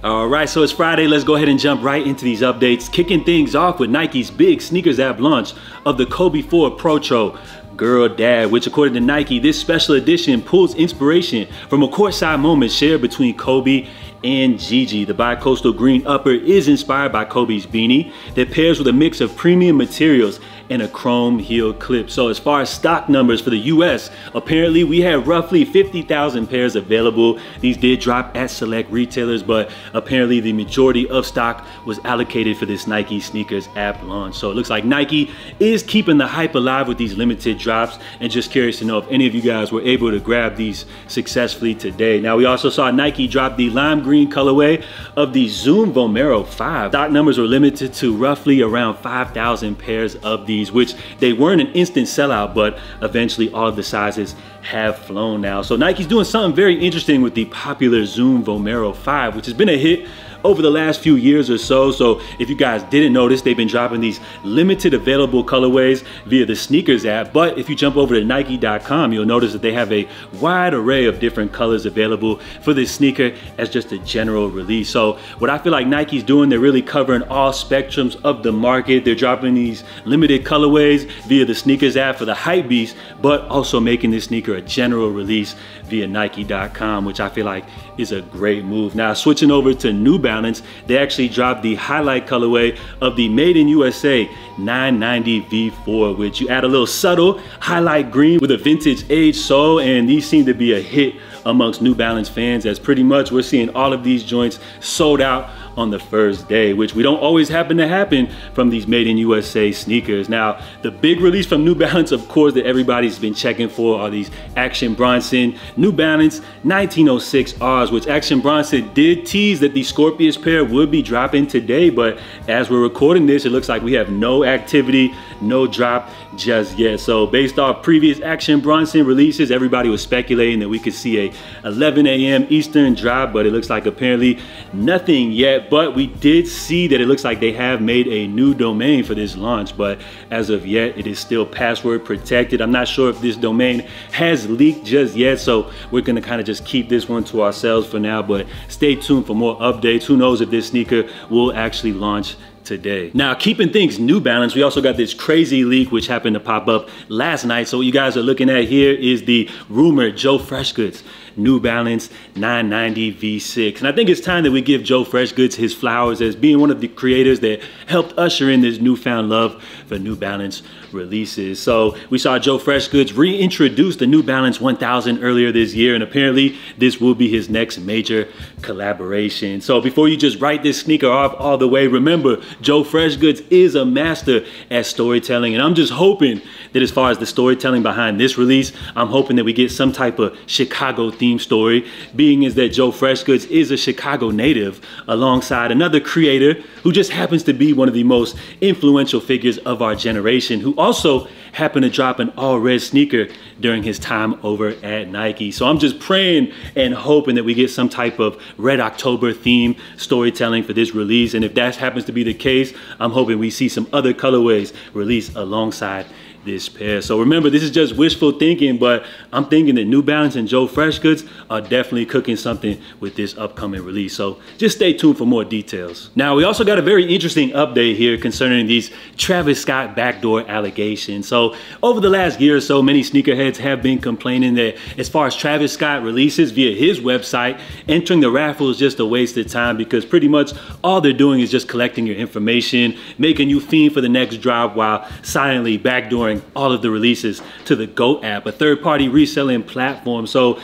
All right, so it's Friday. Let's go ahead and jump right into these updates. Kicking things off with Nike's big sneakers app launch of the Kobe 4 Protro Girl Dad, which according to Nike, this special edition pulls inspiration from a courtside moment shared between Kobe and Gigi. The bi-coastal green upper is inspired by Kobe's beanie that pairs with a mix of premium materials and a chrome heel clip. So as far as stock numbers for the US, apparently we had roughly 50,000 pairs available. These did drop at select retailers, but apparently the majority of stock was allocated for this Nike sneakers app launch. So it looks like Nike is keeping the hype alive with these limited drops, and just curious to know if any of you guys were able to grab these successfully today. Now we also saw Nike drop the lime green colorway of the Zoom Vomero 5. Stock numbers were limited to roughly around 5,000 pairs of these, which they weren't an instant sellout, but eventually all of the sizes have flown now. So Nike's doing something very interesting with the popular Zoom Vomero 5, which has been a hit over the last few years or so. So if you guys didn't notice, they've been dropping these limited available colorways via the sneakers app. But if you jump over to Nike.com, you'll notice that they have a wide array of different colors available for this sneaker as just a general release. So what I feel like Nike's doing, they're really covering all spectrums of the market. They're dropping these limited colorways via the sneakers app for the hype beast, but also making this sneaker a general release via Nike.com, which I feel like is a great move. Now switching over to New Balance, they actually dropped the highlight colorway of the Made in USA 990 V4, which you add a little subtle highlight green with a vintage age sole, and these seem to be a hit amongst New Balance fans, as pretty much we're seeing all of these joints sold out on the first day, which we don't always happen from these Made in USA sneakers. Now, the big release from New Balance, of course, that everybody's been checking for are these Action Bronson New Balance 1906Rs, which Action Bronson did tease that the Scorpius pair would be dropping today, but as we're recording this, it looks like we have no activity, no drop just yet. So based off previous Action Bronson releases, everybody was speculating that we could see a 11 a.m. Eastern drop, but it looks like apparently nothing yet. But we did see that it looks like they have made a new domain for this launch, but as of yet, it is still password protected. I'm not sure if this domain has leaked just yet, so we're gonna kind of just keep this one to ourselves for now, but stay tuned for more updates. Who knows if this sneaker will actually launch today. Now, keeping things New Balance, we also got this crazy leak which happened to pop up last night. So what you guys are looking at here is the rumored Joe Freshgoods New Balance 990 V6. And I think it's time that we give Joe Freshgoods his flowers as being one of the creators that helped usher in this newfound love for New Balance releases. So we saw Joe Freshgoods reintroduce the New Balance 1000 earlier this year, and apparently this will be his next major collaboration. So before you just write this sneaker off all the way, remember, Joe Freshgoods is a master at storytelling, and I'm just hoping that as far as the storytelling behind this release, I'm hoping that we get some type of Chicago theme story, being is that Joe Freshgoods is a Chicago native alongside another creator who just happens to be one of the most influential figures of our generation, who also happened to drop an all red sneaker during his time over at Nike. So I'm just praying and hoping that we get some type of Red October theme storytelling for this release. And if that happens to be the case, I'm hoping we see some other colorways released alongside this pair. So remember, this is just wishful thinking, but I'm thinking that New Balance and Joe Freshgoods are definitely cooking something with this upcoming release. So just stay tuned for more details. Now, we also got a very interesting update here concerning these Travis Scott backdoor allegations. So over the last year or so, many sneakerheads have been complaining that as far as Travis Scott releases via his website, entering the raffle is just a waste of time, because pretty much all they're doing is just collecting your information, making you fiend for the next drop while silently backdooring all of the releases to the GOAT app, a third-party reselling platform. So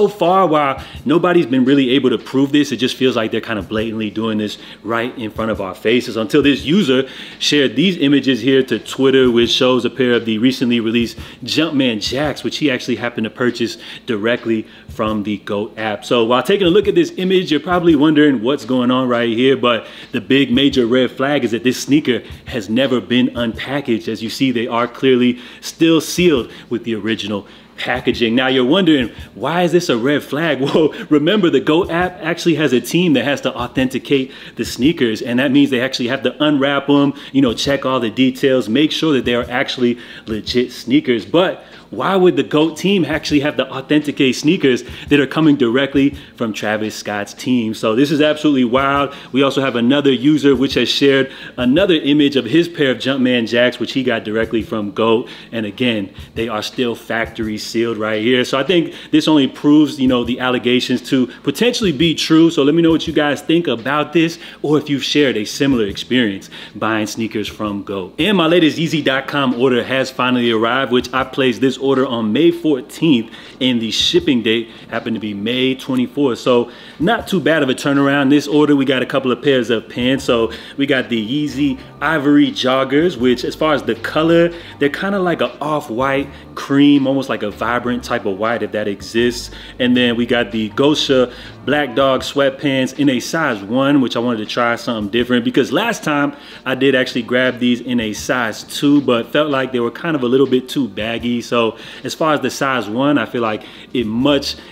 far, while nobody's been really able to prove this, it just feels like they're kind of blatantly doing this right in front of our faces, until this user shared these images here to Twitter, which shows a pair of the recently released Jumpman Jacks, which he actually happened to purchase directly from the GOAT app. So while taking a look at this image, you're probably wondering what's going on right here, but the big major red flag is that this sneaker has never been unpackaged. As you see, they are clearly still sealed with the original packaging. Now you're wondering, why is this a red flag? Well, remember, the GOAT app actually has a team that has to authenticate the sneakers, and that means they actually have to unwrap them, you know, check all the details, make sure that they are actually legit sneakers. But why would the GOAT team actually have to authenticate sneakers that are coming directly from Travis Scott's team? So this is absolutely wild. We also have another user which has shared another image of his pair of Jumpman Jacks, which he got directly from GOAT. And again, they are still factory sealed right here. So I think this only proves, you know, the allegations to potentially be true. So let me know what you guys think about this, or if you've shared a similar experience buying sneakers from GOAT. And my latest Yeezy.com order has finally arrived, which I placed this order on May 14th, and the shipping date happened to be May 24th. So not too bad of a turnaround. This order, we got a couple of pairs of pants. So we got the Yeezy Ivory joggers, which as far as the color, they're kind of like an off-white cream, almost like a vibrant type of white, if that exists. And then we got the Gosha Black Dog sweatpants in a size 1, which I wanted to try something different, because last time I did actually grab these in a size 2, but felt like they were kind of a little bit too baggy. So as far as the size 1, I feel like it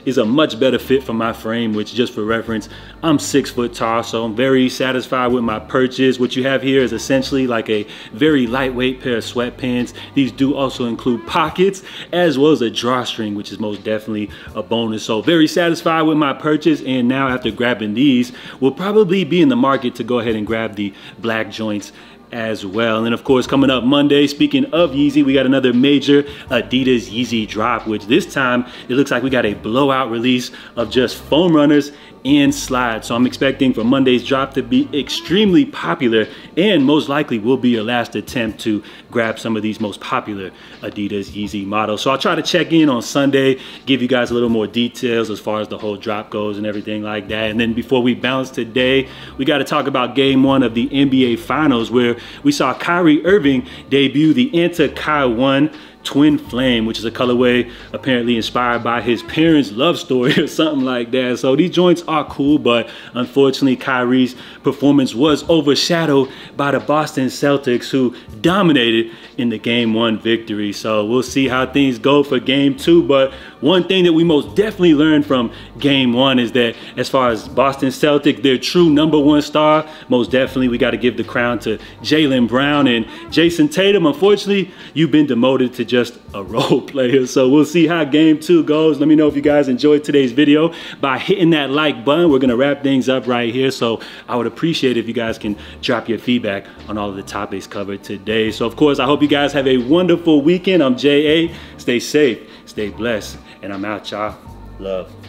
is a much better fit for my frame, which, just for reference, I'm 6 foot tall, so I'm very satisfied with my purchase. What you have here is essentially like a very lightweight pair of sweatpants. These do also include pockets, as well as a drawstring, which is most definitely a bonus. So very satisfied with my purchase, and now after grabbing these, we'll probably be in the market to go ahead and grab the black joints as well. And then of course, coming up Monday, speaking of Yeezy, we got another major Adidas Yeezy drop, which this time it looks like we got a blowout release of just foam runners and slides. So I'm expecting for Monday's drop to be extremely popular, and most likely will be your last attempt to grab some of these most popular Adidas Yeezy models. So I'll try to check in on Sunday, give you guys a little more details as far as the whole drop goes and everything like that. And then before we bounce today, we got to talk about game 1 of the NBA Finals, where we saw Kyrie Irving debut the Anti-Kai 1 Twin Flame, which is a colorway apparently inspired by his parents' love story or something like that. So these joints are cool, but unfortunately Kyrie's performance was overshadowed by the Boston Celtics, who dominated in the game 1 victory. So we'll see how things go for game 2. But one thing that we most definitely learned from game 1 is that as far as Boston Celtics, their true #1 star, most definitely we got to give the crown to Jaylen Brown. And Jason Tatum, unfortunately, you've been demoted to just a role player. So we'll see how game 2 goes. Let me know if you guys enjoyed today's video by hitting that like button. We're gonna wrap things up right here, so I would appreciate if you guys can drop your feedback on all of the topics covered today. So of course, I hope you guys have a wonderful weekend. I'm J.A. Stay safe, stay blessed, and I'm out, y'all. Love.